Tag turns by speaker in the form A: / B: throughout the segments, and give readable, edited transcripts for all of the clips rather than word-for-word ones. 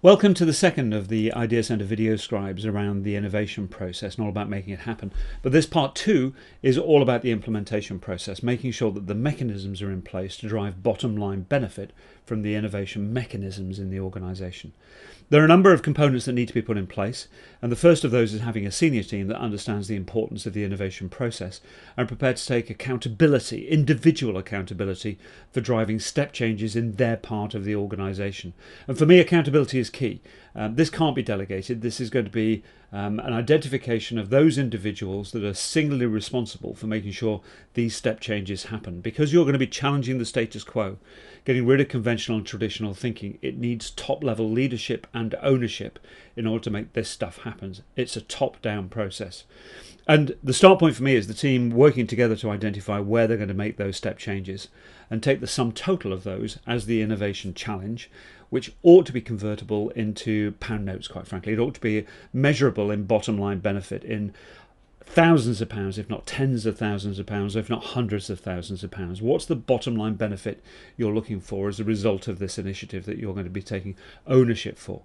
A: Welcome to the second of the Idea Center video scribes around the innovation process and all about making it happen. But this part two is all about the implementation process, making sure that the mechanisms are in place to drive bottom line benefit from the innovation mechanisms in the organization. There are a number of components that need to be put in place, and the first of those is having a senior team that understands the importance of the innovation process and prepared to take accountability, individual accountability, for driving step changes in their part of the organization. And for me, accountability is key. This can't be delegated. This is going to be an identification of those individuals that are singularly responsible for making sure these step changes happen. Because you're going to be challenging the status quo, getting rid of conventional and traditional thinking, it needs top-level leadership and ownership in order to make this stuff happen. It's a top-down process. And the start point for me is the team working together to identify where they're going to make those step changes and take the sum total of those as the innovation challenge, which ought to be convertible into pound notes, quite frankly. It ought to be measurable in bottom line benefit in thousands of pounds, if not tens of thousands of pounds, if not hundreds of thousands of pounds. What's the bottom line benefit you're looking for as a result of this initiative that you're going to be taking ownership for?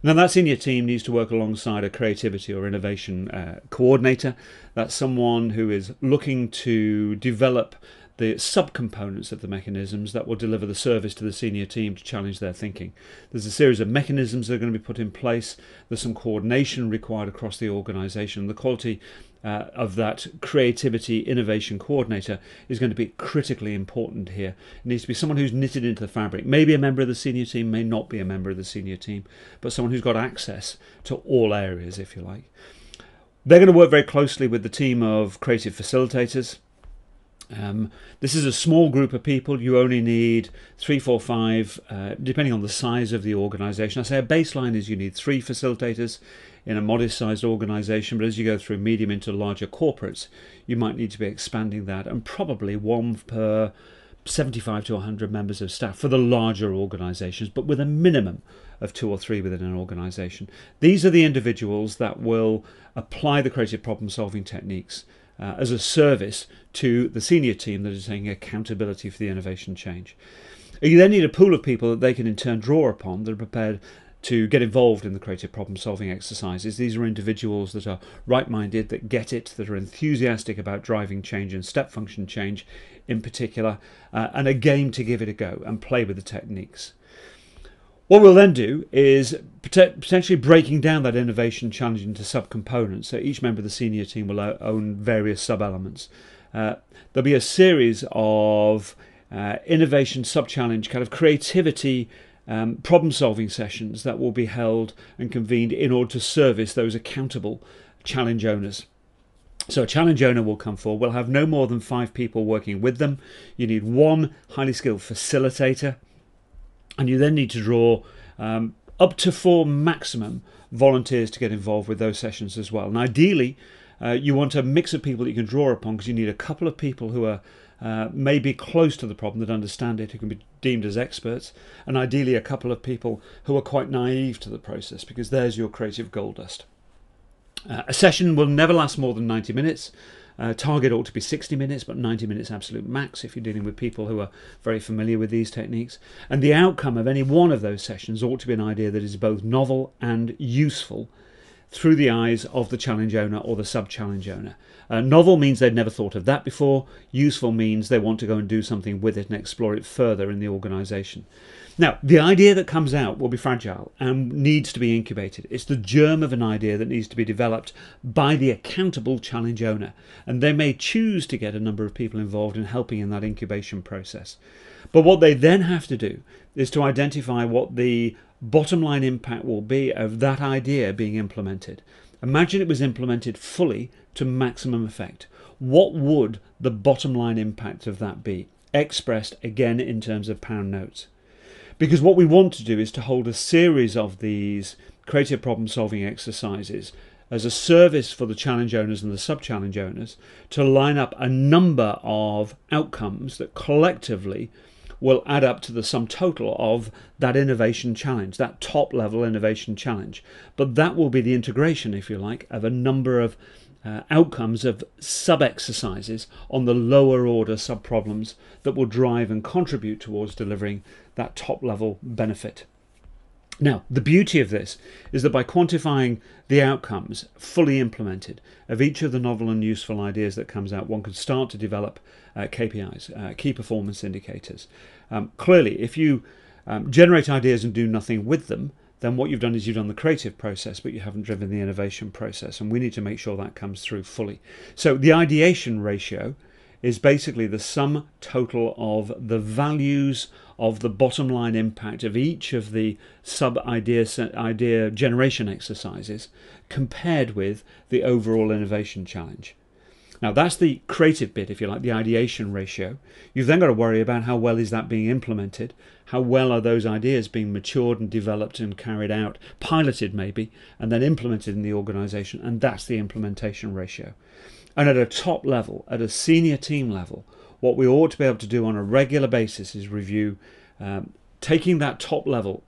A: Now, that senior team needs to work alongside a creativity or innovation coordinator. That's someone who is looking to develop the subcomponents of the mechanisms that will deliver the service to the senior team to challenge their thinking. There's a series of mechanisms that are going to be put in place. There's some coordination required across the organisation. The quality of that creativity innovation coordinator is going to be critically important here. It needs to be someone who's knitted into the fabric. Maybe a member of the senior team, may not be a member of the senior team, but someone who's got access to all areas, if you like. They're going to work very closely with the team of creative facilitators. This is a small group of people. You only need 3, 4, 5, depending on the size of the organisation. I say a baseline is you need 3 facilitators in a modest sized organisation, but as you go through medium into larger corporates, you might need to be expanding that, and probably 1 per 75 to 100 members of staff for the larger organisations, but with a minimum of 2 or 3 within an organisation. These are the individuals that will apply the creative problem solving techniques as a service to the senior team that is taking accountability for the innovation change. You then need a pool of people that they can in turn draw upon that are prepared to get involved in the creative problem solving exercises. These are individuals that are right-minded, that get it, that are enthusiastic about driving change and step function change in particular, and a game to give it a go and play with the techniques. What we'll then do is potentially breaking down that innovation challenge into subcomponents. So each member of the senior team will own various sub-elements. There'll be a series of innovation sub-challenge, kind of creativity problem-solving sessions that will be held and convened in order to service those accountable challenge owners. So a challenge owner will come forward. We'll have no more than 5 people working with them. You need 1 highly skilled facilitator. And you then need to draw up to 4 maximum volunteers to get involved with those sessions as well. And ideally, you want a mix of people that you can draw upon, because you need a couple of people who are maybe close to the problem, that understand it, who can be deemed as experts, and ideally a couple of people who are quite naive to the process, because there's your creative gold dust. A session will never last more than 90 minutes. Target ought to be 60 minutes, but 90 minutes absolute max if you're dealing with people who are very familiar with these techniques. And the outcome of any one of those sessions ought to be an idea that is both novel and useful through the eyes of the challenge owner or the sub-challenge owner. Novel means they'd never thought of that before. Useful means they want to go and do something with it and explore it further in the organisation. Now, the idea that comes out will be fragile and needs to be incubated. It's the germ of an idea that needs to be developed by the accountable challenge owner, and they may choose to get a number of people involved in helping in that incubation process. But what they then have to do is to identify what the bottom line impact will be of that idea being implemented. Imagine it was implemented fully to maximum effect. What would the bottom line impact of that be, expressed again in terms of pound notes? Because what we want to do is to hold a series of these creative problem solving exercises as a service for the challenge owners and the sub-challenge owners to line up a number of outcomes that collectively will add up to the sum total of that innovation challenge, that top level innovation challenge. But that will be the integration, if you like, of a number of outcomes of sub-exercises on the lower order sub-problems that will drive and contribute towards delivering that top level benefit. Now, the beauty of this is that by quantifying the outcomes fully implemented of each of the novel and useful ideas that comes out, one can start to develop KPIs, key performance indicators. Clearly, if you generate ideas and do nothing with them, then what you've done is you've done the creative process, but you haven't driven the innovation process, and we need to make sure that comes through fully. So the ideation ratio is basically the sum total of the values of the bottom line impact of each of the idea generation exercises compared with the overall innovation challenge. Now that's the creative bit, if you like, the ideation ratio. You've then got to worry about how well is that being implemented, how well are those ideas being matured and developed and carried out, piloted maybe, and then implemented in the organisation, and that's the implementation ratio. And at a top level, at a senior team level, what we ought to be able to do on a regular basis is review taking that top level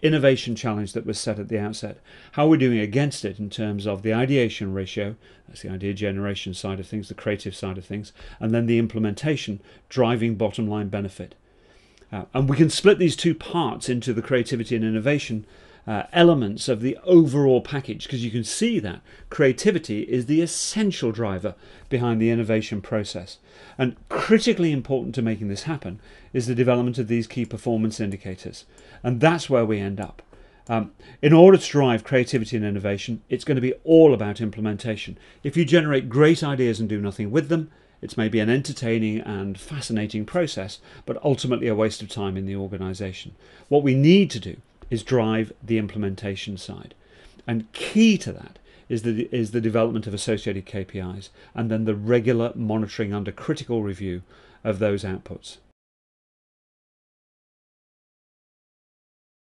A: innovation challenge that was set at the outset, how we're doing against it in terms of the ideation ratio, that's the idea generation side of things, the creative side of things, and then the implementation driving bottom line benefit. And we can split these two parts into the creativity and innovation elements of the overall package, because you can see that creativity is the essential driver behind the innovation process. And critically important to making this happen is the development of these key performance indicators. And that's where we end up. In order to drive creativity and innovation, it's going to be all about implementation. If you generate great ideas and do nothing with them, it's maybe an entertaining and fascinating process, but ultimately a waste of time in the organisation. What we need to do is drive the implementation side. And key to that is the development of associated KPIs and then the regular monitoring under critical review of those outputs.